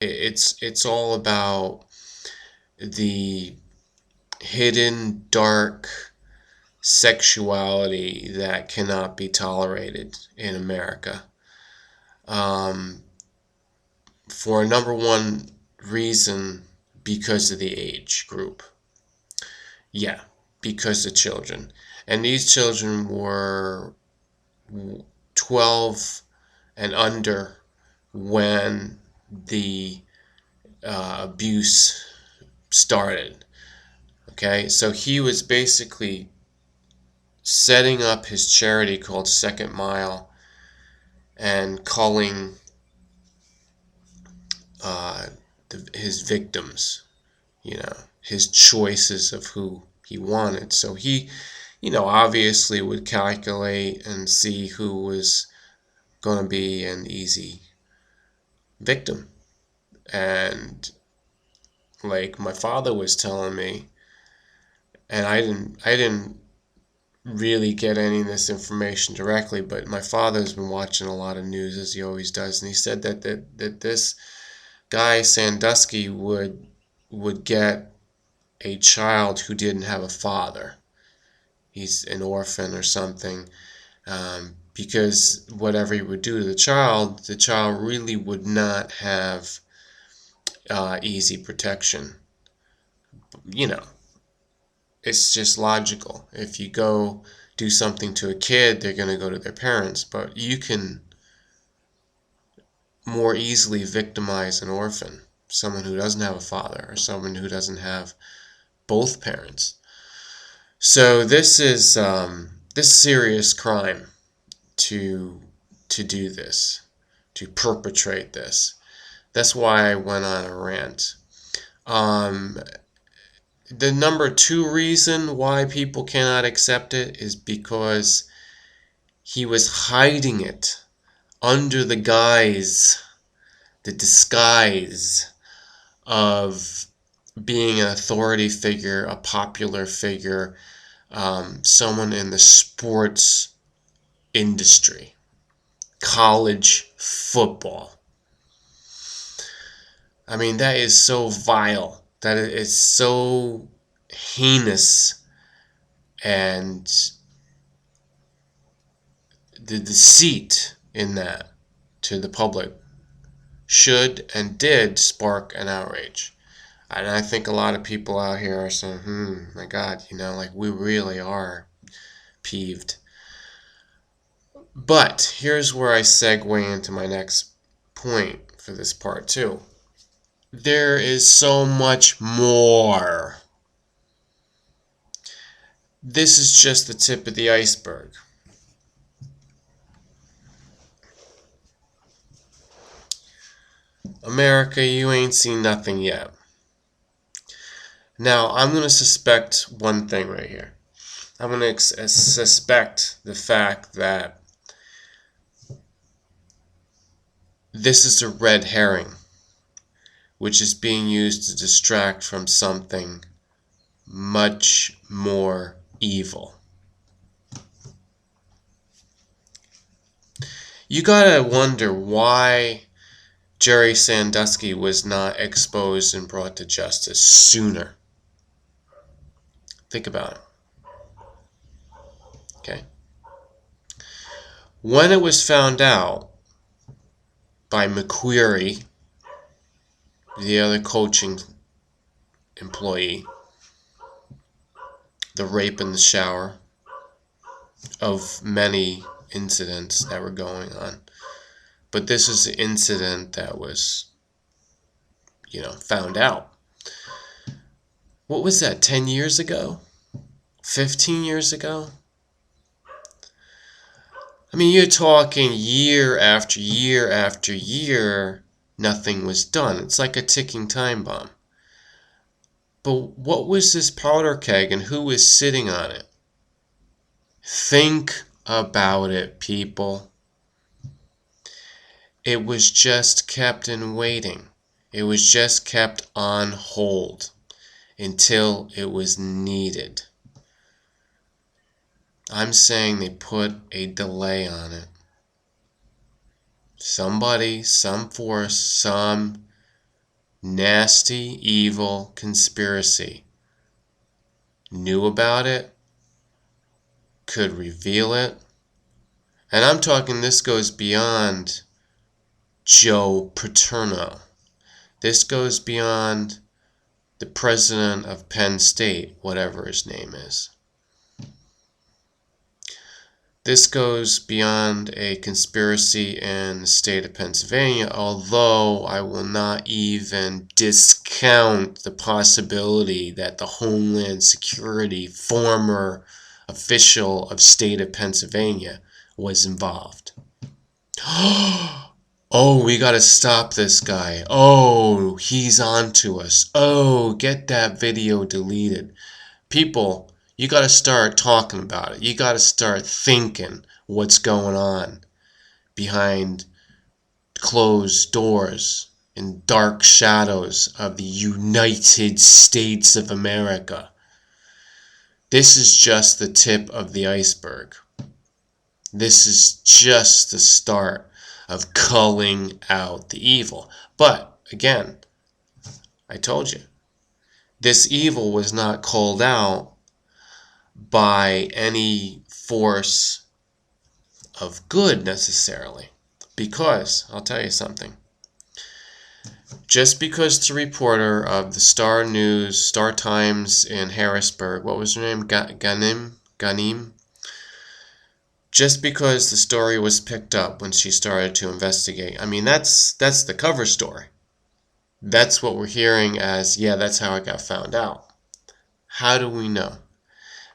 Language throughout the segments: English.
It's all about the hidden dark sexuality that cannot be tolerated in America. Um, for number one reason, because of the age group. Yeah, because of children. And these children were 12 and under when the abuse started. Okay, so he was basically setting up his charity called Second Mile and calling his victims, his choices of who he wanted. So he, obviously would calculate and see who was going to be an easy victim. And like my father was telling me, and I didn't really get any of this information directly, but my father's been watching a lot of news as he always does, and he said that this guy Sandusky would get a child who didn't have a father. He's an orphan or something, because whatever he would do to the child really would not have easy protection. You know, it's just logical. If you go do something to a kid, they're going to go to their parents, but you can more easily victimize an orphan, someone who doesn't have a father or someone who doesn't have both parents. So this is serious crime to do this, to perpetrate this. That's why I went on a rant. The number two reason why people cannot accept it is because he was hiding it under the disguise of being an authority figure, a popular figure, someone in the sports industry, college football. I mean, that is so vile. That is so heinous, and the deceit in that to the public should and did spark an outrage. And I think a lot of people out here are saying, my God, like we really are peeved. But here's where I segue into my next point for this part too. There is so much more. This is just the tip of the iceberg. America, you ain't seen nothing yet. Now, I'm going to suspect one thing right here. I'm going to suspect the fact that this is a red herring, which is being used to distract from something much more evil. You gotta wonder why Jerry Sandusky was not exposed and brought to justice sooner. Think about it. Okay. When it was found out by McQueary, the other coaching employee, the rape in the shower of many incidents that were going on. But this is the incident that was, found out. What was that, 10 years ago? 15 years ago? I mean, you're talking year after year after year, nothing was done. It's like a ticking time bomb. But what was this powder keg and who was sitting on it? Think about it, people. It was just kept in waiting. It was just kept on hold until it was needed. I'm saying they put a delay on it. Somebody, some force, some nasty, evil conspiracy knew about it, could reveal it. And I'm talking, this goes beyond Joe Paterno. This goes beyond the president of Penn State, whatever his name is. This goes beyond a conspiracy in the state of Pennsylvania, although I will not even discount the possibility that the Homeland Security former official of state of Pennsylvania was involved. Oh, we gotta stop this guy. Oh, he's on to us. Oh, get that video deleted. People, you gotta start talking about it. You gotta start thinking what's going on behind closed doors and dark shadows of the United States of America. This is just the tip of the iceberg. This is just the start of culling out the evil. But, again, I told you, this evil was not culled out by any force of good necessarily. Because, I'll tell you something, just because the reporter of the Star News, Star Times in Harrisburg, what was her name? Ganim? Just because the story was picked up when she started to investigate. I mean, that's the cover story. That's what we're hearing as, yeah, that's how I got found out. How do we know?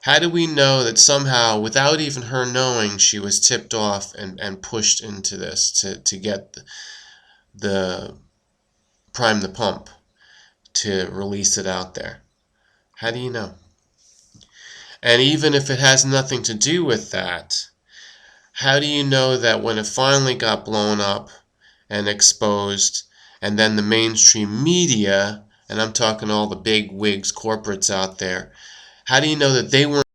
How do we know that somehow, without even her knowing, she was tipped off and pushed into this to get the prime the pump to release it out there? How do you know? And even if it has nothing to do with that, how do you know that when it finally got blown up and exposed, and then the mainstream media, and I'm talking all the big wigs, corporates out there, how do you know that they weren't